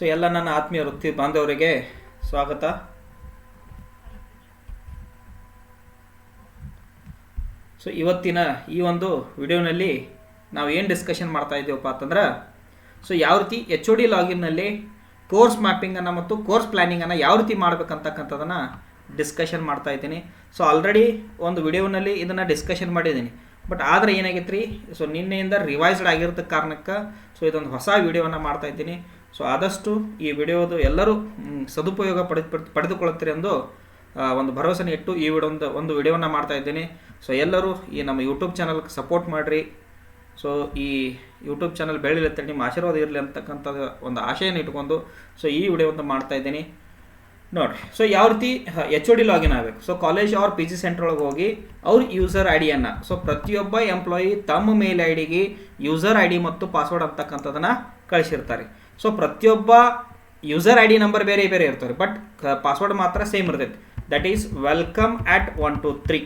So ಎಲ್ಲ ನನ್ನ ಆತ್ಮೀಯ ವೃತ್ತಿ ಬಾಂಧವರಿಗೆ ಸ್ವಾಗತ. ಸೊ ಇವತ್ತಿನ ಈ ಒಂದು ವಿಡಿಯೋನಲ್ಲಿ ನಾವು ಏನು ಡಿಸ್ಕಷನ್ ಮಾಡ್ತಾ ಇದ್ದೀವಪ್ಪ ಅಂತಂದ್ರೆ, ಸೊ ಯಾವ ರೀತಿ HOD ಲಾಗಿನ್ನಲ್ಲಿ ಕೋರ್ಸ್ ಮ್ಯಾಪಿಂಗನ್ನು ಮತ್ತು ಕೋರ್ಸ್ ಪ್ಲ್ಯಾನಿಂಗನ್ನು ಯಾವ ರೀತಿ ಮಾಡಬೇಕಂತಕ್ಕಂಥದ್ದನ್ನು ಡಿಸ್ಕಷನ್ ಮಾಡ್ತಾ ಇದ್ದೀನಿ. ಸೊ ಆಲ್ರೆಡಿ ಒಂದು ವಿಡಿಯೋನಲ್ಲಿ ಇದನ್ನು ಡಿಸ್ಕಷನ್ ಮಾಡಿದ್ದೀನಿ. ಬಟ್ ಆದರೆ ಏನಾಗೈತೆ ರೀ, ಸೊ ನಿನ್ನೆಯಿಂದ ರಿವೈಸ್ಡ್ ಆಗಿರೋದ ಕಾರಣಕ್ಕೆ ಸೊ ಇದೊಂದು ಹೊಸ ವಿಡಿಯೋವನ್ನು ಮಾಡ್ತಾ ಇದ್ದೀನಿ. ಸೊ ಆದಷ್ಟು ಈ ವಿಡಿಯೋದು ಎಲ್ಲರೂ ಸದುಪಯೋಗ ಪಡೆದುಕೊಳ್ಳುತ್ತೀರಿ ಎಂದು ಒಂದು ಭರವಸೆನ ಇಟ್ಟು ಈ ಒಂದು ವಿಡಿಯೋವನ್ನು ಮಾಡ್ತಾ ಇದ್ದೀನಿ. ಸೊ ಎಲ್ಲರೂ ಈ ನಮ್ಮ ಯೂಟ್ಯೂಬ್ ಚಾನಲ್ಗೆ ಸಪೋರ್ಟ್ ಮಾಡಿರಿ. ಸೊ ಈ ಯೂಟ್ಯೂಬ್ ಚಾನಲ್ ಬೆಳೀಲತ್ತೆ, ನಿಮ್ಮ ಆಶೀರ್ವಾದ ಇರಲಿ ಅಂತಕ್ಕಂಥ ಒಂದು ಆಶೆಯನ್ನು ಇಟ್ಕೊಂಡು ಸೊ ಈ ವಿಡಿಯೋವನ್ನು ಮಾಡ್ತಾ ಇದ್ದೀನಿ ನೋಡಿರಿ. ಸೊ ಯಾವ ರೀತಿ HOD ಲಾಗಿನ್ ಆಗಬೇಕು. So college or PG center ಒಳಗೆ ಹೋಗಿ ಅವ್ರ ಯೂಸರ್ ID-ಯನ್ನು, ಸೊ ಪ್ರತಿಯೊಬ್ಬ ಎಂಪ್ಲಾಯಿ ತಮ್ಮ ಮೇಲ್ ID-ಗೆ ಯೂಸರ್ ID ಮತ್ತು ಪಾಸ್ವರ್ಡ್ ಅಂತಕ್ಕಂಥದ್ದನ್ನು ಕಳಿಸಿರ್ತಾರೆ. ಸೊ ಪ್ರತಿಯೊಬ್ಬ ಯೂಸರ್ ID ನಂಬರ್ ಬೇರೆ ಬೇರೆ ಇರ್ತಾರೆ, ಬಟ್ ಪಾಸ್ವರ್ಡ್ ಮಾತ್ರ ಸೇಮ್ ಇರ್ತೈತೆ. That is welcome@123.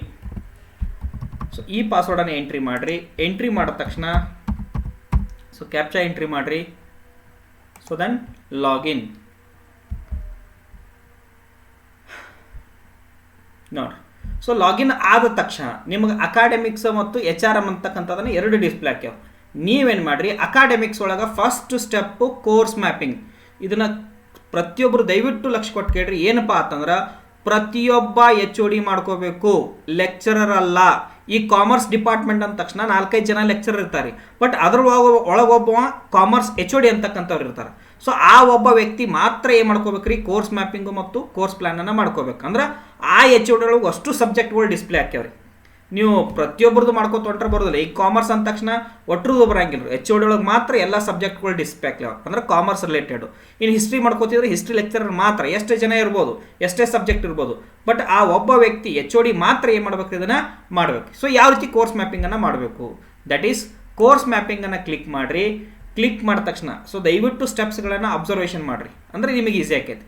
ಸೊ ಈ ಪಾಸ್ವರ್ಡನ್ನು ಎಂಟ್ರಿ ಮಾಡಿರಿ. ಎಂಟ್ರಿ ಮಾಡಿದ ತಕ್ಷಣ ಸೊ ಕ್ಯಾಪ್ಚಾ ಎಂಟ್ರಿ ಮಾಡಿರಿ. ಸೊ ದೆನ್ ಲಾಗಿನ್ ನೋಡಿ. ಸೊ ಲಾಗಿನ್ ಆದ ತಕ್ಷಣ ನಿಮಗೆ ಅಕಾಡೆಮಿಕ್ಸ್ ಮತ್ತು HRM ಅಂತಕ್ಕಂಥದ್ದನ್ನು ಎರಡು ಡಿಸ್ಪ್ಲೇ ಹಾಕ್ಯಾವ. ನೀವೇನು ಮಾಡಿರಿ, ಅಕಾಡೆಮಿಕ್ಸ್ ಒಳಗೆ ಫಸ್ಟ್ ಸ್ಟೆಪ್ಪು ಕೋರ್ಸ್ ಮ್ಯಾಪಿಂಗ್. ಇದನ್ನು ಪ್ರತಿಯೊಬ್ಬರು ದಯವಿಟ್ಟು ಲಕ್ಷ್ಯ ಕೊಟ್ಟು ಕೇಳ್ರಿ. ಏನಪ್ಪ ಅಂತಂದ್ರೆ ಪ್ರತಿಯೊಬ್ಬ HOD ಮಾಡ್ಕೋಬೇಕು, ಲೆಕ್ಚರರ್ ಅಲ್ಲ. ಈ ಕಾಮರ್ಸ್ ಡಿಪಾರ್ಟ್ಮೆಂಟ್ ಅಂದ ತಕ್ಷಣ 4-5 ಜನ ಲೆಕ್ಚರರ್ ಇರ್ತಾರೆ, ಬಟ್ ಒಳಗೊಬ್ಬ ಕಾಮರ್ಸ್ HOD ಅಂತಕ್ಕಂಥವ್ರು ಇರ್ತಾರೆ. ಸೊ ಆ ಒಬ್ಬ ವ್ಯಕ್ತಿ ಮಾತ್ರ ಏನು ಮಾಡ್ಕೋಬೇಕ್ರಿ, ಕೋರ್ಸ್ ಮ್ಯಾಪಿಂಗು ಮತ್ತು ಕೋರ್ಸ್ ಪ್ಲ್ಯಾನನ್ನು ಮಾಡ್ಕೋಬೇಕು. ಅಂದ್ರೆ ಆ HOD ಒಳಗೆ ಅಷ್ಟು ಸಬ್ಜೆಕ್ಟ್ಗಳು ಡಿಸ್ಪ್ಲೇ ಹಾಕ್ಯಾವ್ರಿ. ನೀವು ಪ್ರತಿಯೊಬ್ಬರದು ಮಾಡ್ಕೋತ ಹೊಂಟ್ರೆ ಬರೋದಿಲ್ಲ. ಈ ಕಾಮರ್ಸ್ ಅಂದ ತಕ್ಷಣ ಒಟ್ಟರದು ಬರಂಗಿಲ್ಲ. HOD ಒಳಗೆ ಮಾತ್ರ ಎಲ್ಲ ಸಬ್ಜೆಕ್ಟ್ಗಳು ಡಿಸ್ಪ್ಲೇ ಹಾಕ್ಯಾವ, ಅಂದ್ರೆ ಕಾಮರ್ಸ್ ರಿಲೇಟೆಡ್. ಇನ್ನು ಹಿಸ್ಟ್ರಿ ಮಾಡ್ಕೋತಿದ್ರೆ ಹಿಸ್ಟ್ರಿ ಲೆಕ್ಚರರ್ ಮಾತ್ರ, ಎಷ್ಟೇ ಜನ ಇರ್ಬೋದು, ಎಷ್ಟೇ ಸಬ್ಜೆಕ್ಟ್ ಇರ್ಬೋದು, ಬಟ್ ಆ ಒಬ್ಬ ವ್ಯಕ್ತಿ HOD ಮಾತ್ರ ಏನು ಮಾಡ್ಬೇಕು, ಇದನ್ನು ಮಾಡಬೇಕು. ಸೊ ಯಾವ ರೀತಿ ಕೋರ್ಸ್ ಮ್ಯಾಪಿಂಗನ್ನು ಮಾಡಬೇಕು, ದಟ್ ಈಸ್ ಕೋರ್ಸ್ ಮ್ಯಾಪಿಂಗನ್ನು ಕ್ಲಿಕ್ ಮಾಡಿರಿ. ಕ್ಲಿಕ್ ಮಾಡಿದ ತಕ್ಷಣ ಸೊ ದಯವಿಟ್ಟು ಸ್ಟೆಪ್ಸ್ಗಳನ್ನು ಅಬ್ಸರ್ವೇಷನ್ ಮಾಡಿರಿ, ಅಂದರೆ ನಿಮಗೆ ಈಸಿ ಆಕೈತಿ.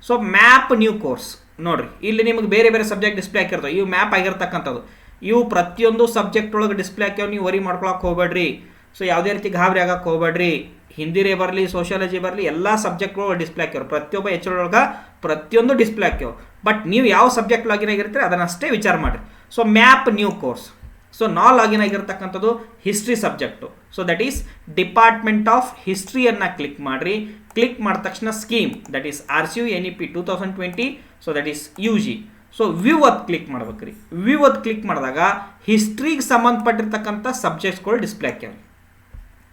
ಸೊ ಮ್ಯಾಪ್ ನ್ಯೂ ಕೋರ್ಸ್ ನೋಡಿರಿ, ಇಲ್ಲಿ ನಿಮಗೆ ಬೇರೆ ಬೇರೆ ಸಬ್ಜೆಕ್ಟ್ ಡಿಸ್ಪ್ಲೇ ಹಾಕಿರ್ತವೆ. ಇವು ಮ್ಯಾಪ್ ಆಗಿರ್ತಕ್ಕಂಥದ್ದು. ಇವು ಪ್ರತಿಯೊಂದು ಸಬ್ಜೆಕ್ಟ್ ಒಳಗೆ ಡಿಸ್ಪ್ಲೇ ಹಾಕ್ಯಾವ. ನೀವು ವರಿ ಮಾಡ್ಕೊಳಕ್ಕೆ ಹೋಗ್ಬೇಡ್ರಿ. ಸೊ ಯಾವುದೇ ರೀತಿ ಗಾಬರಿ ಆಗಕ್ಕೆ ಹೋಗ್ಬೇಡ್ರಿ. ಹಿಂದಿರೇ ಬರಲಿ, ಸೋಷಿಯಾಲಜಿ ಬರಲಿ, ಎಲ್ಲ ಸಬ್ಜೆಕ್ಟ್ಗಳು ಡಿಸ್ಪ್ಲೇ ಹಾಕ್ಯಾವ. ಪ್ರತಿಯೊಬ್ಬ HOD ಒಳಗೆ ಪ್ರತಿಯೊಂದು ಡಿಸ್ಪ್ಲೇ ಹಾಕ್ಯಾವ. ಬಟ್ ನೀವು ಯಾವ ಸಬ್ಜೆಕ್ಟ್ ಲಾಗಿನ್ ಆಗಿರ್ತೀರಿ ಅದನ್ನಷ್ಟೇ ವಿಚಾರ ಮಾಡಿರಿ. So map new course. So ನಾ ಲಾಗಿನ್ ಆಗಿರ್ತಕ್ಕಂಥದ್ದು history subject. So that is department of ಹಿಸ್ಟ್ರಿಯನ್ನು ಕ್ಲಿಕ್ ಮಾಡಿರಿ. ಕ್ಲಿಕ್ ಮಾಡಿದ ತಕ್ಷಣ scheme, that is RCU NEP 2020. So that is UG. So view ಅದು ಕ್ಲಿಕ್ ಮಾಡ್ಬೇಕ್ರಿ. ವ್ಯೂ ಅದು ಕ್ಲಿಕ್ ಮಾಡಿದಾಗ ಹಿಸ್ಟ್ರಿಗೆ ಸಂಬಂಧಪಟ್ಟಿರ್ತಕ್ಕಂಥ ಸಬ್ಜೆಕ್ಟ್ಸ್ಗಳು ಡಿಸ್ಪ್ಲೇ ಹಾಕ್ಯಾವ.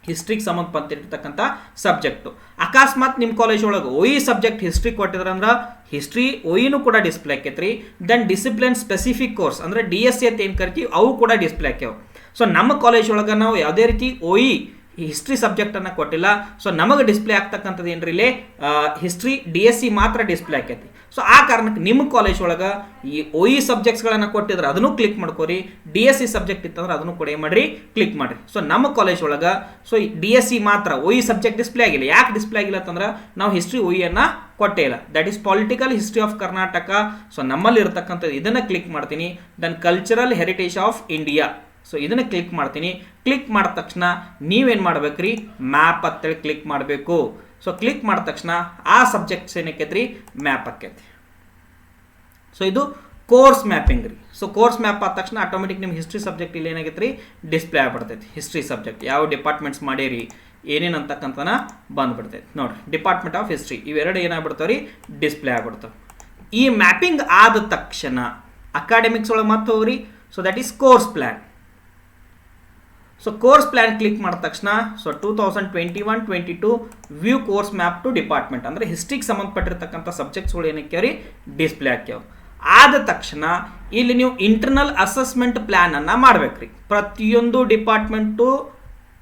ಹಿಸ್ಟ್ರಿಗೆ ಸಂಬಂಧಪಟ್ಟಿರ್ತಕ್ಕಂಥ ಸಬ್ಜೆಕ್ಟು. ಅಕಸ್ಮಾತ್ ನಿಮ್ಮ ಕಾಲೇಜ್ ಒಳಗೆ OE ಸಬ್ಜೆಕ್ಟ್ ಹಿಸ್ಟ್ರಿ ಕೊಟ್ಟಿದ್ರೆ ಅಂದ್ರೆ ಹಿಸ್ಟ್ರಿ OEನೂ ಕೂಡ ಡಿಸ್ಪ್ಲೇ ಆಕೈತ್ರಿ. ದೆನ್ ಡಿಸಿಪ್ಲಿನ್ ಸ್ಪೆಸಿಫಿಕ್ ಕೋರ್ಸ್ ಅಂದರೆ DSC ಅಂತ ಏನು ಕರಿತೀವಿ, ಅವು ಕೂಡ ಡಿಸ್ಪ್ಲೇ ಹಾಕ್ಯಾವ. ಸೊ ನಮ್ಮ ಕಾಲೇಜ್ ಒಳಗೆ ನಾವು ಯಾವುದೇ ರೀತಿ OE ಹಿಸ್ಟ್ರಿ ಸಬ್ಜೆಕ್ಟನ್ನು ಕೊಟ್ಟಿಲ್ಲ. ಸೊ ನಮಗೆ ಡಿಸ್ಪ್ಲೇ ಆಗ್ತಕ್ಕಂಥದ್ದು ಏನ್ರಿ, ಇಲ್ಲಿ ಹಿಸ್ಟ್ರಿ DSC ಮಾತ್ರ ಡಿಸ್ಪ್ಲೇ ಆಕೈತಿ. ಸೊ ಆ ಕಾರಣಕ್ಕೆ ನಿಮ್ಮ ಕಾಲೇಜ್ ಒಳಗೆ ಈ OE ಸಬ್ಜೆಕ್ಟ್ಸ್ಗಳನ್ನು ಕೊಟ್ಟಿದ್ರೆ ಅದನ್ನು ಕ್ಲಿಕ್ ಮಾಡ್ಕೋರಿ. DSC ಸಬ್ಜೆಕ್ಟ್ ಇತ್ತಂದ್ರೆ ಅದನ್ನು ಕೂಡ ಏನು ಮಾಡಿರಿ, ಕ್ಲಿಕ್ ಮಾಡಿರಿ. ಸೊ ನಮ್ಮ ಕಾಲೇಜ್ ಒಳಗೆ ಸೊ DSC ಮಾತ್ರ, OE ಸಬ್ಜೆಕ್ಟ್ ಡಿಸ್ಪ್ಲೇ ಆಗಿಲ್ಲ. ಯಾಕೆ ಡಿಸ್ಪ್ಲೇ ಆಗಿಲ್ಲ ಅಂತಂದ್ರೆ ನಾವು ಹಿಸ್ಟ್ರಿ OEಯನ್ನು ಕೊಟ್ಟೇ ಇಲ್ಲ. That is political history of Karnataka. So ನಮ್ಮಲ್ಲಿ ಇರತಕ್ಕಂಥದ್ದು ಇದನ್ನು ಕ್ಲಿಕ್ ಮಾಡ್ತೀನಿ. Then cultural heritage of India. So ಇದನ್ನು ಕ್ಲಿಕ್ ಮಾಡ್ತೀನಿ. ಕ್ಲಿಕ್ ಮಾಡಿದ ತಕ್ಷಣ ನೀವೇನು ಮಾಡ್ಬೇಕ್ರಿ, ಮ್ಯಾಪ್ ಅಂತೇಳಿ ಕ್ಲಿಕ್ ಮಾಡಬೇಕು. ಸೊ ಕ್ಲಿಕ್ ಮಾಡಿದ ತಕ್ಷಣ ಆ ಸಬ್ಜೆಕ್ಟ್ಸ್ ಏನಕ್ಕೈತ್ರಿ, ಮ್ಯಾಪ್ ಆಕೈತಿ. ಸೊ ಇದು ಕೋರ್ಸ್ ಮ್ಯಾಪಿಂಗ್ ರೀ. ಸೊ ಕೋರ್ಸ್ ಮ್ಯಾಪ್ ಆದ ತಕ್ಷಣ ಆಟೋಮೆಟಿಕ್ ನಿಮ್ಮ ಹಿಸ್ಟ್ರಿ ಸಬ್ಜೆಕ್ಟ್ ಇಲ್ಲಿ ಏನಾಗೈತ್ರಿ, ಡಿಸ್ಪ್ಲೇ ಆಗ್ಬಿಡ್ತೈತಿ. ಹಿಸ್ಟ್ರಿ ಸಬ್ಜೆಕ್ಟ್ ಯಾವ ಡಿಪಾರ್ಟ್ಮೆಂಟ್ಸ್ ಮಾಡೀರಿ ಏನೇನು ಅಂತಕ್ಕಂಥನ ಬಂದ್ಬಿಡ್ತೈತಿ ನೋಡಿರಿ. ಡಿಪಾರ್ಟ್ಮೆಂಟ್ ಆಫ್ ಹಿಸ್ಟ್ರಿ ಇವೆರಡು ಏನಾಗ್ಬಿಡ್ತಾವೆ ರೀ, ಡಿಸ್ಪ್ಲೇ ಆಗ್ಬಿಡ್ತಾವೆ. ಈ ಮ್ಯಾಪಿಂಗ್ ಆದ ತಕ್ಷಣ ಅಕಾಡೆಮಿಕ್ಸ್ ಒಳಗೆ ಮತ್ತೆ ಹೋಗ್ರಿ. So that is course plan. So course plan click ಮಾಡಿದ ತಕ್ಷಣ so 2021-22 view course map to department ಅಂದರೆ ಹಿಸ್ಟ್ರಿಗೆ ಸಂಬಂಧಪಟ್ಟಿರ್ತಕ್ಕಂಥ ಸಬ್ಜೆಕ್ಟ್ಸ್ಗಳು ಏನಕ್ಕೆ ರೀ, ಡಿಸ್ಪ್ಲೇ ಹಾಕ್ಯಾವ. ಆದ ತಕ್ಷಣ ಇಲ್ಲಿ ನೀವು ಇಂಟರ್ನಲ್ ಅಸೆಸ್ಮೆಂಟ್ ಪ್ಲ್ಯಾನನ್ನು ಮಾಡ್ಬೇಕ್ರಿ. ಪ್ರತಿಯೊಂದು ಡಿಪಾರ್ಟ್ಮೆಂಟು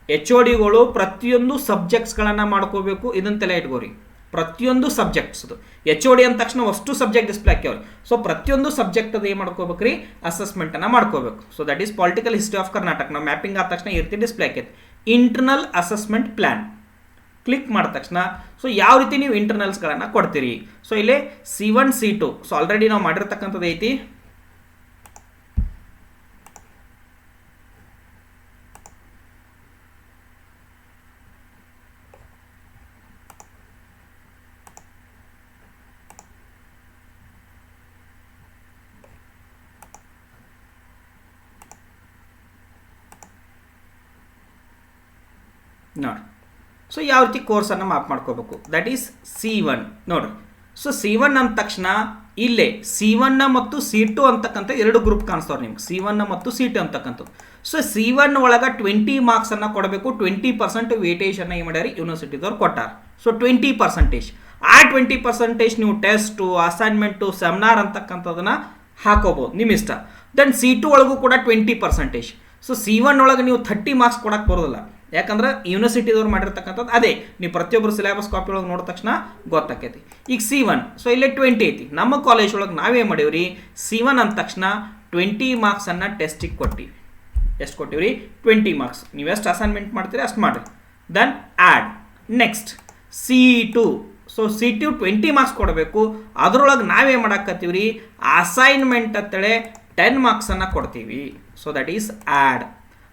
HODಗಳು ಪ್ರತಿಯೊಂದು ಸಬ್ಜೆಕ್ಟ್ಸ್ಗಳನ್ನು ಮಾಡ್ಕೋಬೇಕು. ಇದನ್ನ ತಲೆ ಇಟ್ಕೋರಿ. ಪ್ರತಿಯೊಂದು ಸಬ್ಜೆಕ್ಟ್ಸ್ದು HOD ಅಂದ ತಕ್ಷಣ ಅಷ್ಟು ಸಬ್ಜೆಕ್ಟ್ ಡಿಸ್ಪ್ಲೇ ಹಾಕ್ಯಾವ್ರಿ. ಸೊ ಪ್ರತಿಯೊಂದು ಸಬ್ಜೆಕ್ಟ್ ಅದು ಏನು ಮಾಡ್ಕೋಬೇಕ್ರಿ, ಅಸೆಸ್ಮೆಂಟನ್ನು ಮಾಡ್ಕೋಬೇಕು. So that is political history of Karnataka. ನಾವು ಮ್ಯಾಪಿಂಗ್ ಆದ ತಕ್ಷಣ ಈ ರೀತಿ ಡಿಸ್ಪ್ಲೇ ಹಾಕೈತಿ. ಇಂಟರ್ನಲ್ ಅಸೆಸ್ಮೆಂಟ್ ಪ್ಲ್ಯಾನ್ ಕ್ಲಿಕ್ ಮಾಡಿದ ತಕ್ಷಣ ಸೊ ಯಾವ ರೀತಿ ನೀವು ಇಂಟರ್ನಲ್ಸ್ಗಳನ್ನು ಕೊಡ್ತೀರಿ. ಸೊ ಇಲ್ಲಿ C1 C2 ಸೊ ಆಲ್ರೆಡಿ ನಾವು ಮಾಡಿರ್ತಕ್ಕಂಥದ್ದು ಐತಿ. ನೋಡಿ. ಸೊ ಯಾವ ರೀತಿ ಕೋರ್ಸನ್ನು ಮಾಪ್ ಮಾಡ್ಕೋಬೇಕು, ದಟ್ ಈಸ್ C1 ನೋಡ್ರಿ. ಸೊ C1 ಅಂದ ತಕ್ಷಣ ಇಲ್ಲೇ C1 ಮತ್ತು C2 ಅಂತಕ್ಕಂಥ ಎರಡು ಗ್ರೂಪ್ ಕಾಣಿಸ್ತಾವ್ರೆ ನಿಮ್ಗೆ, C1 ಮತ್ತು C2 ಅಂತಕ್ಕಂಥದ್ದು. ಸೊ C1 ಒಳಗೆ 20 ಮಾರ್ಕ್ಸನ್ನು ಕೊಡಬೇಕು, 20% ವೇಟೇಜನ್ನು ಏನು ಮಾಡ್ಯಾರ ಯೂನಿವರ್ಸಿಟಿದವ್ರು ಕೊಟ್ಟಾರ. ಸೊ 20%, ಆ 20% ನೀವು ಟೆಸ್ಟು, ಅಸೈನ್ಮೆಂಟು, ಸೆಮಿನಾರ್ ಅಂತಕ್ಕಂಥದನ್ನ ಹಾಕೋಬೋದು ನಿಮ್ಮ ಇಷ್ಟ. ದೆನ್ C2 ಒಳಗೂ ಕೂಡ 20%. ಸೊ C1 ಒಳಗೆ ನೀವು 30 ಮಾರ್ಕ್ಸ್ ಕೊಡಕ್ಕೆ ಬರೋದಿಲ್ಲ, ಯಾಕಂದ್ರೆ ಯೂನಿವರ್ಸಿಟಿದವ್ರು ಮಾಡಿರ್ತಕ್ಕಂಥದ್ದು ಅದೇ ನೀವು ಪ್ರತಿಯೊಬ್ಬರು ಸಿಲೆಬಸ್ ಕಾಪಿ ಒಳಗೆ ನೋಡಿದ ತಕ್ಷಣ ಗೊತ್ತಾಕೈತಿ. ಈಗ C1 ಸೊ ಇಲ್ಲೇ 20 ಐತಿ. ನಮ್ಮ ಕಾಲೇಜ್ ಒಳಗೆ ನಾವೇನು ಮಾಡೀವ್ರಿ, C1 ಅಂದ ತಕ್ಷಣ 20 ಮಾರ್ಕ್ಸನ್ನು ಟೆಸ್ಟಿಗೆ ಕೊಟ್ಟಿವಿ. ಎಷ್ಟು ಕೊಟ್ಟಿವ್ರಿ, 20 ಮಾರ್ಕ್ಸ್. ನೀವು ಎಷ್ಟು ಅಸೈನ್ಮೆಂಟ್ ಮಾಡ್ತೀರಿ ಅಷ್ಟು ಮಾಡಿರಿ. Then add. Next C2. So C2 20 marks ಕೊಡಬೇಕು. ಅದರೊಳಗೆ ನಾವೇನು ಮಾಡಾಕತ್ತೀವ್ರಿ, ಅಸೈನ್ಮೆಂಟ್ ಅಂತೇಳಿ 10 ಮಾರ್ಕ್ಸನ್ನು ಕೊಡ್ತೀವಿ. So that is add.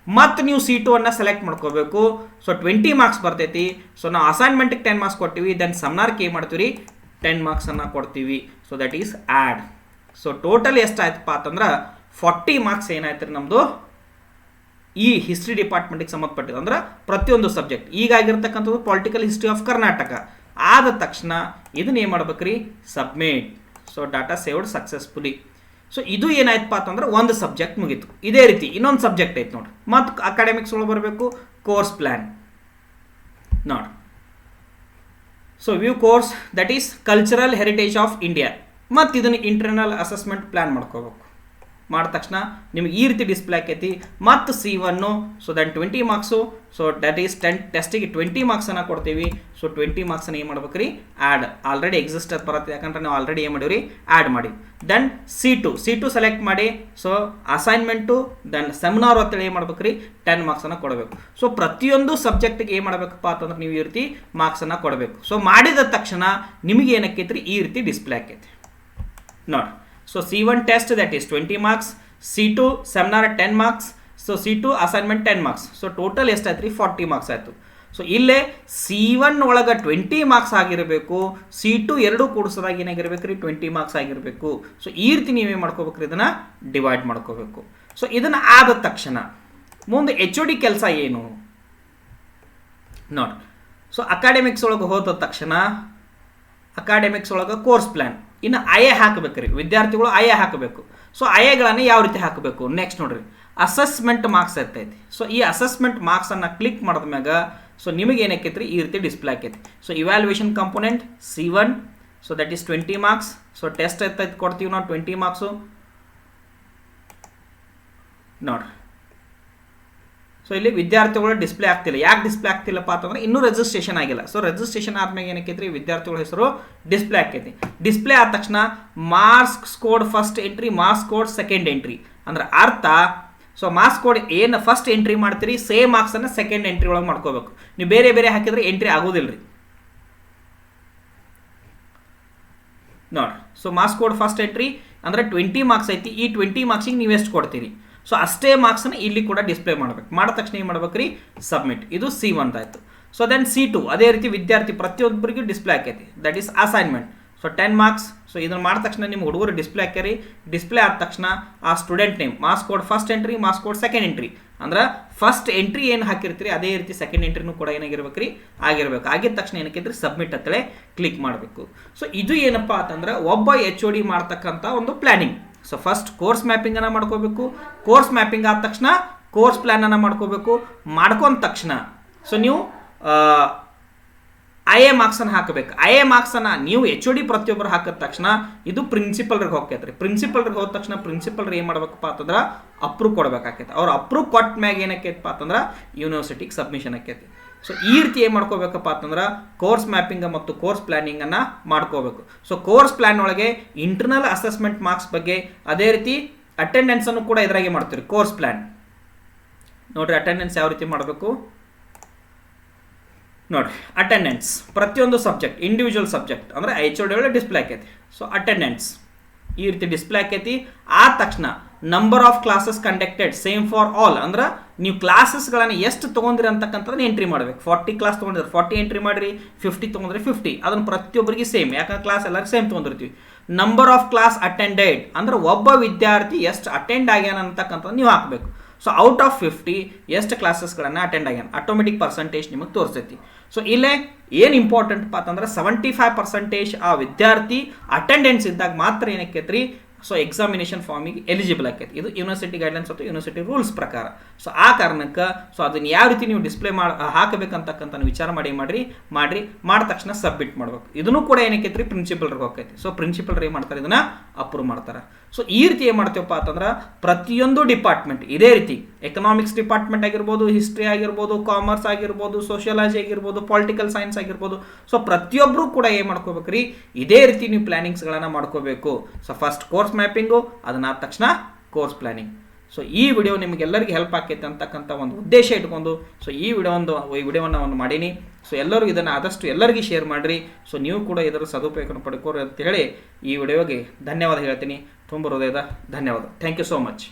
ಮತ್ತು ನೀವು C2 ಅನ್ನು ಸೆಲೆಕ್ಟ್ ಮಾಡ್ಕೋಬೇಕು. ಸೊ 20 ಮಾರ್ಕ್ಸ್ ಬರ್ತೈತಿ. ಸೊ ನಾವು ಅಸೈನ್ಮೆಂಟಿಗೆ 10 ಮಾರ್ಕ್ಸ್ ಕೊಡ್ತೀವಿ. ದೆನ್ ಸೆಮಿನಾರ್ಗೆ ಏನು ಮಾಡ್ತೀವಿ, 10 ಮಾರ್ಕ್ಸನ್ನು ಕೊಡ್ತೀವಿ. So that is add. So total ಎಷ್ಟಾಯ್ತಪ್ಪ ಅಂತಂದ್ರೆ 40 ಮಾರ್ಕ್ಸ್ ಏನಾಯ್ತು ರೀ ನಮ್ಮದು ಈ ಹಿಸ್ಟ್ರಿ ಡಿಪಾರ್ಟ್ಮೆಂಟಿಗೆ ಸಂಬಂಧಪಟ್ಟಿದ್ದು, ಅಂದ್ರೆ ಪ್ರತಿಯೊಂದು ಸಬ್ಜೆಕ್ಟ್. ಈಗಾಗಿರ್ತಕ್ಕಂಥದ್ದು ಪೊಲಿಟಿಕಲ್ ಹಿಸ್ಟ್ರಿ ಆಫ್ ಕರ್ನಾಟಕ ಆದ ತಕ್ಷಣ ಇದನ್ನ ಏನು ಮಾಡ್ಬೇಕ್ರಿ, submit. So data saved successfully. So ಇದು ಏನಾಯ್ತಪ್ಪ ಅಂತಂದ್ರೆ ಒಂದು ಸಬ್ಜೆಕ್ಟ್ ಮುಗೀತು. ಇದೇ ರೀತಿ ಇನ್ನೊಂದು ಸಬ್ಜೆಕ್ಟ್ ಐತೆ ನೋಡ್ರಿ, ಮತ್ತು ಅಕಾಡೆಮಿಕ್ಸ್ ಒಳಗೆ ಬರಬೇಕು ಕೋರ್ಸ್ ಪ್ಲ್ಯಾನ್ ನೋಡಿ. So view course that is cultural heritage of India. ಮತ್ತು ಇದನ್ನು ಇಂಟರ್ನಲ್ ಅಸೆಸ್ಮೆಂಟ್ ಪ್ಲ್ಯಾನ್ ಮಾಡ್ಕೋಬೇಕು. ಮಾಡಿದ ತಕ್ಷಣ ನಿಮಗೆ ಈ ರೀತಿ ಡಿಸ್ಪ್ಲೇ ಆಕೈತಿ. ಮತ್ತು C1 so then 20 marks. So that is 10 ಟೆಸ್ಟಿಗೆ 20 ಮಾರ್ಕ್ಸನ್ನು ಕೊಡ್ತೀವಿ. ಸೊ 20 ಮಾರ್ಕ್ಸನ್ನು ಏನು ಮಾಡ್ಬೇಕು ರೀ, ಆ್ಯಡ್. ಆಲ್ರೆಡಿ ಎಕ್ಸಿಸ್ಟ್ ಬರುತ್ತೆ, ಯಾಕಂದ್ರೆ ನಾವು ಆಲ್ರೆಡಿ ಏನು ಮಾಡೀವಿ, ಆ್ಯಡ್ ಮಾಡಿ. ದೆನ್ C2 ಸೆಲೆಕ್ಟ್ ಮಾಡಿ. ಸೊ ಅಸೈನ್ಮೆಂಟು ದೆನ್ ಸೆಮಿನಾರ್ ಅಂತೇಳಿ ಏನು ಮಾಡ್ಬೇಕು ರೀ, 10 ಮಾರ್ಕ್ಸನ್ನು ಕೊಡಬೇಕು. ಸೊ ಪ್ರತಿಯೊಂದು ಸಬ್ಜೆಕ್ಟಿಗೆ ಏನು ಮಾಡಬೇಕಪ್ಪ ಅಂತಂದ್ರೆ ನೀವು ಈ ರೀತಿ ಮಾರ್ಕ್ಸನ್ನು ಕೊಡಬೇಕು. ಸೊ ಮಾಡಿದ ತಕ್ಷಣ ನಿಮಗೆ ಏನಕ್ಕೈತಿ ರೀ, ಈ ರೀತಿ ಡಿಸ್ಪ್ಲೇ ಆಕೈತಿ ನೋಡಿ. So C1 test that is 20 marks, C2 seminar 10 marks, so C2 assignment 10 marks. So total ಎಷ್ಟಾಯ್ತು ರೀ, 40 ಮಾರ್ಕ್ಸ್ ಆಯಿತು. ಸೊ ಇಲ್ಲೇ C1 ಒಳಗೆ 20 ಮಾರ್ಕ್ಸ್ ಆಗಿರಬೇಕು, C2 ಎರಡು ಕೂಡಿಸೋದಾಗ ಏನಾಗಿರ್ಬೇಕು ರೀ, 20 ಮಾರ್ಕ್ಸ್ ಆಗಿರಬೇಕು. ಸೊ ಈ ರೀತಿ ನೀವೇನು ಮಾಡ್ಕೋಬೇಕ್ರಿ, ಇದನ್ನು ಡಿವೈಡ್ ಮಾಡ್ಕೋಬೇಕು. ಸೊ ಇದನ್ನು ಆದ ತಕ್ಷಣ ಮುಂದೆ HOD ಕೆಲಸ ಏನು ನೋಡಿ. ಸೊ ಅಕಾಡೆಮಿಕ್ಸ್ ಒಳಗೆ ಹೋದ ತಕ್ಷಣ ಅಕಾಡೆಮಿಕ್ಸ್ ಒಳಗೆ ಕೋರ್ಸ್ ಪ್ಲ್ಯಾನ್, ಇನ್ನು IA ಹಾಕಬೇಕ್ರಿ, ವಿದ್ಯಾರ್ಥಿಗಳು IA ಹಾಕಬೇಕು. ಸೊ IAಗಳನ್ನು ಯಾವ ರೀತಿ ಹಾಕಬೇಕು ನೆಕ್ಸ್ಟ್ ನೋಡ್ರಿ, ಅಸೆಸ್ಮೆಂಟ್ ಮಾರ್ಕ್ಸ್ ಇರ್ತೈತಿ. ಸೊ ಈ ಅಸೆಸ್ಮೆಂಟ್ ಮಾರ್ಕ್ಸನ್ನು ಕ್ಲಿಕ್ ಮಾಡಿದ ಮ್ಯಾಗ ಸೊ ನಿಮಗೆ ಏನಕ್ಕೈತಿ ರೀ, ಈ ರೀತಿ ಡಿಸ್ಪ್ಲೇ ಆಕೈತಿ. So evaluation component C1 so that is 20 marks. So test ಎತ್ತೈತಿ ಕೊಡ್ತೀವಿ ನಾವು 20 ಮಾರ್ಕ್ಸು ನೋಡ್ರಿ. ಸೊ ಇಲ್ಲಿ ವಿದ್ಯಾರ್ಥಿಗಳು ಡಿಸ್ಪ್ಲೇ ಆಗ್ತಿಲ್ಲ. ಯಾಕೆ ಡಿಸ್ಪ್ಲೇ ಆಗ್ತಿಲ್ಲಪ್ಪ ಅಂತಂದ್ರೆ ಇನ್ನೂ ರಿಜಿಸ್ಟ್ರೇಷನ್ ಆಗಿಲ್ಲ. ಸೊ ರಿಜಿಸ್ಟ್ರೇಷನ್ ಆದ್ಮೇಲೆ ಏನಕ್ಕೈತಿ, ವಿದ್ಯಾರ್ಥಿಗಳ ಹೆಸರು ಡಿಸ್ಪ್ಲೇ ಆಕೈತಿ. ಡಿಸ್ಪ್ಲೇ ಆದ ತಕ್ಷಣ marks code first entry, marks code second entry ಅಂದ್ರೆ ಅರ್ಥ. ಸೊ ಮಾರ್ಕ್ಸ್ ಕೋಡ್ ಏನು ಫಸ್ಟ್ ಎಂಟ್ರಿ ಮಾಡ್ತೀರಿ, ಸೇಮ್ ಮಾರ್ಕ್ಸನ್ನು ಸೆಕೆಂಡ್ ಎಂಟ್ರಿ ಒಳಗೆ ಮಾಡ್ಕೋಬೇಕು. ನೀವು ಬೇರೆ ಬೇರೆ ಹಾಕಿದ್ರೆ ಎಂಟ್ರಿ ಆಗೋದಿಲ್ಲ ರೀ ನೋಡಿ. So marks code first entry ಅಂದರೆ 20 ಮಾರ್ಕ್ಸ್ ಐತಿ. ಈ 20 ಮಾರ್ಕ್ಸಿಗೆ ನೀವು ಎಷ್ಟು ಕೊಡ್ತೀರಿ, ಸೊ ಅಷ್ಟೇ ಮಾರ್ಕ್ಸನ್ನು ಇಲ್ಲಿ ಕೂಡ ಡಿಸ್ಪ್ಲೇ ಮಾಡಬೇಕು. ಮಾಡಿದ ತಕ್ಷಣ ಏನು ಮಾಡ್ಬೇಕು ರೀ, ಸಬ್ಮಿಟ್. ಇದು C1 ಆಯಿತು. ಸೊ ದೆನ್ C2 ಅದೇ ರೀತಿ ವಿದ್ಯಾರ್ಥಿ ಪ್ರತಿಯೊಬ್ಬರಿಗೂ ಡಿಸ್ಪ್ಲೇ ಆಕೈತಿ, that is assignment. So 10 marks. So ಇದನ್ನು ಮಾಡಿದ ತಕ್ಷಣ ನಿಮ್ಮ ಹುಡುಗರು ಡಿಸ್ಪ್ಲೇ ಹಾಕ್ಯಾರಿ. ಡಿಸ್ಪ್ಲೇ ಆದ ತಕ್ಷಣ ಆ student name, marks code first entry, marks code second entry ಅಂದ್ರೆ ಫಸ್ಟ್ ಎಂಟ್ರಿ ಏನು ಹಾಕಿರ್ತೀರಿ ಅದೇ ರೀತಿ ಸೆಕೆಂಡ್ ಎಂಟ್ರಿನೂ ಕೂಡ ಏನಾಗಿರ್ಬೇಕು ರೀ, ಆಗಿರ್ಬೇಕು. ಆಗಿದ ತಕ್ಷಣ ಏನಕ್ಕಿದ್ರೆ ಸಬ್ಮಿಟ್ ಅಂತೇಳಿ ಕ್ಲಿಕ್ ಮಾಡಬೇಕು. ಸೊ ಇದು ಏನಪ್ಪ ಅಂತಂದ್ರೆ ಒಬ್ಬ HOD ಮಾಡ್ತಕ್ಕಂಥ ಒಂದು ಪ್ಲಾನಿಂಗ್. ಸೊ ಫಸ್ಟ್ ಕೋರ್ಸ್ ಮ್ಯಾಪಿಂಗನ್ನು ಮಾಡ್ಕೋಬೇಕು. ಕೋರ್ಸ್ ಮ್ಯಾಪಿಂಗ್ ಆದ ತಕ್ಷಣ ಕೋರ್ಸ್ ಪ್ಲ್ಯಾನನ್ನು ಮಾಡ್ಕೋಬೇಕು. ಮಾಡ್ಕೊಂಡ ತಕ್ಷಣ ಸೊ ನೀವು IA ಮಾರ್ಕ್ಸನ್ನು ಹಾಕಬೇಕು. IA ಮಾರ್ಕ್ಸನ್ನು ನೀವು HOD ಪ್ರತಿಯೊಬ್ಬರು ಹಾಕಿದ ತಕ್ಷಣ ಇದು ಪ್ರಿನ್ಸಿಪಲ್ರಿಗೆ ಹೋಗ್ತೈತೆ. ಪ್ರಿನ್ಸಿಪಲ್ರಿಗೆ ಹೋದ ತಕ್ಷಣ ಪ್ರಿನ್ಸಿಪಲ್ರು ಏನು ಮಾಡ್ಬೇಕಪ್ಪ ಅಂತಂದ್ರೆ ಅಪ್ರೂವ್ ಕೊಡ್ಬೇಕಾಕೈತೆ. ಅವ್ರು ಅಪ್ರೂವ್ ಕೊಟ್ಟ ಮ್ಯಾಗ ಏನಕ್ಕೈತಪ್ಪ ಅಂತಂದ್ರೆ ಯೂನಿವರ್ಸಿಟಿಗೆ ಸಬ್ಮಿಷನ್ ಆಕೈತಿ. ಸೊ ಈ ರೀತಿ ಏನು ಮಾಡ್ಕೋಬೇಕಪ್ಪ ಅಂತಂದ್ರೆ ಕೋರ್ಸ್ ಮ್ಯಾಪಿಂಗ್ ಮತ್ತು ಕೋರ್ಸ್ ಪ್ಲಾನಿಂಗನ್ನು ಮಾಡ್ಕೋಬೇಕು. ಸೊ ಕೋರ್ಸ್ ಪ್ಲಾನ್ ಒಳಗೆ ಇಂಟರ್ನಲ್ ಅಸೆಸ್ಮೆಂಟ್ ಮಾರ್ಕ್ಸ್ ಬಗ್ಗೆ, ಅದೇ ರೀತಿ ಅಟೆಂಡೆನ್ಸನ್ನು ಕೂಡ ಇದರಾಗೆ ಮಾಡ್ತೀವಿ. ಕೋರ್ಸ್ ಪ್ಲಾನ್ ನೋಡ್ರಿ, ಅಟೆಂಡೆನ್ಸ್ ಯಾವ ರೀತಿ ಮಾಡಬೇಕು ನೋಡ್ರಿ. ಅಟೆಂಡೆನ್ಸ್ ಪ್ರತಿಯೊಂದು ಸಬ್ಜೆಕ್ಟ್, ಇಂಡಿವಿಜುವಲ್ ಸಬ್ಜೆಕ್ಟ್ ಅಂದರೆ HOD ಒಳಗೆ ಡಿಸ್ಪ್ಲೇ ಆಕೈತಿ. ಸೊ ಅಟೆಂಡೆನ್ಸ್ ಈ ರೀತಿ ಡಿಸ್ಪ್ಲೇ ಆಕೈತಿ. ಆದ ತಕ್ಷಣ number of classes conducted same for all ಅಂದ್ರೆ ನೀವು ಕ್ಲಾಸಸ್ಗಳನ್ನು ಎಷ್ಟು ತೊಗೊಂಡ್ರಿ ಅಂತಕ್ಕಂಥದ್ದನ್ನ ಎಂಟ್ರಿ ಮಾಡಬೇಕು. 40 ಕ್ಲಾಸ್ ತೊಗೊಂಡಿದ್ರೆ 40 ಎಂಟ್ರಿ ಮಾಡಿರಿ, 50 ತೊಗೊಂಡ್ರೆ 50. ಅದನ್ನು ಪ್ರತಿಯೊಬ್ಬರಿಗೆ ಸೇಮ್, ಯಾಕಂದ್ರೆ ಕ್ಲಾಸ್ ಎಲ್ಲರಿಗೂ ಸೇಮ್ ತೊಗೊಂಡಿರ್ತೀವಿ. ನಂಬರ್ ಆಫ್ ಕ್ಲಾಸ್ ಅಟೆಂಡೆಡ್ ಅಂದ್ರೆ ಒಬ್ಬ ವಿದ್ಯಾರ್ಥಿ ಎಷ್ಟು ಅಟೆಂಡ್ ಆಗ್ಯಾನ ಅಂತಕ್ಕಂಥದ್ದು ನೀವು ಹಾಕಬೇಕು. ಸೊ ಔಟ್ ಆಫ್ 50 ಎಷ್ಟು ಕ್ಲಾಸಸ್ಗಳನ್ನು ಅಟೆಂಡ್ ಆಗ್ಯಾನ ಆಟೋಮೆಟಿಕ್ ಪರ್ಸೆಂಟೇಜ್ ನಿಮಗೆ ತೋರಿಸ್ತೈತಿ. ಸೊ ಇಲ್ಲೇ ಏನು ಇಂಪಾರ್ಟೆಂಟ್ ಅಂತಂದ್ರೆ 75% ಆ ವಿದ್ಯಾರ್ಥಿ ಅಟೆಂಡೆನ್ಸ್ ಇದ್ದಾಗ ಮಾತ್ರ ಏನಕ್ಕೈತ್ರಿ ಸೊ ಎಕ್ಸಾಮಿನೇಷನ್ ಫಾರ್ಮಿಗೆ ಎಲಿಜಿಬಲ್ ಆಕೈತಿ. ಇದು ಯೂನಿವರ್ಸಿಟಿ ಗೈಡ್ಲೈನ್ಸ್ ಅಥವಾ ಯೂನಿವರ್ಸಿಟಿ ರೂಲ್ಸ್ ಪ್ರಕಾರ. ಸೊ ಆ ಕಾರಣಕ್ಕೆ ಸೊ ಅದನ್ನ ಯಾವ ರೀತಿ ನೀವು ಡಿಸ್ಪ್ಲೇ ಹಾಕಬೇಕಂತಕ್ಕಂಥ ವಿಚಾರ ಮಾಡಿದ ತಕ್ಷಣ ಸಬ್ಮಿಟ್ ಮಾಡ್ಬೇಕು. ಇದನ್ನು ಕೂಡ ಏನಕ್ಕೈತ್ರಿ ಪ್ರಿನ್ಸಿಪಲ್ರಿಗೆ ಹೋಗ್ತೈತಿ. ಸೊ ಪ್ರಿನ್ಸಿಪಲ್ ಏನು ಮಾಡ್ತಾರೆ, ಇದನ್ನ ಅಪ್ರೂವ್ ಮಾಡ್ತಾರೆ. ಸೊ ಈ ರೀತಿ ಏನು ಮಾಡ್ತೀವಪ್ಪ ಅಂತಂದ್ರೆ ಪ್ರತಿಯೊಂದು ಡಿಪಾರ್ಟ್ಮೆಂಟ್ ಇದೇ ರೀತಿ ಎಕನಾಮಿಕ್ಸ್ ಡಿಪಾರ್ಟ್ಮೆಂಟ್ ಆಗಿರ್ಬೋದು, ಹಿಸ್ಟ್ರಿ ಆಗಿರ್ಬೋದು, ಕಾಮರ್ಸ್ ಆಗಿರ್ಬೋದು, ಸೋಷಿಯಾಲಜಿ ಆಗಿರ್ಬೋದು, ಪೊಲಿಟಿಕಲ್ ಸೈನ್ಸ್ ಆಗಿರ್ಬೋದು, ಸೊ ಪ್ರತಿಯೊಬ್ಬರು ಕೂಡ ಏನು ಮಾಡ್ಕೋಬೇಕ್ರಿ, ಇದೇ ರೀತಿ ನೀವು ಪ್ಲಾನಿಂಗ್ಸ್ಗಳನ್ನು ಮಾಡ್ಕೋಬೇಕು. ಸೊ ಫಸ್ಟ್ ಕೋರ್ಸ್ ಮ್ಯಾಪಿಂಗು, ಅದನ್ನಾದ ತಕ್ಷಣ ಕೋರ್ಸ್ ಪ್ಲಾನಿಂಗ್. ಸೊ ಈ ವಿಡಿಯೋ ನಿಮಗೆಲ್ಲರಿಗೂ ಹೆಲ್ಪ್ ಆಕೈತೆ ಅಂತಕ್ಕಂಥ ಒಂದು ಉದ್ದೇಶ ಇಟ್ಕೊಂಡು ಸೊ ಈ ವಿಡಿಯೋವನ್ನು ಮಾಡೀನಿ. ಸೊ ಎಲ್ಲರೂ ಇದನ್ನು ಆದಷ್ಟು ಎಲ್ಲರಿಗೂ ಶೇರ್ ಮಾಡಿರಿ. ಸೊ ನೀವು ಕೂಡ ಇದರ ಸದುಪಯೋಗ ಪಡ್ಕೋರಿ ಅಂತ ಹೇಳಿ ಈ ವಿಡಿಯೋಗೆ ಧನ್ಯವಾದ ಹೇಳ್ತೀನಿ. ತುಂಬ ಹೃದಯದ ಧನ್ಯವಾದ. Thank you so much.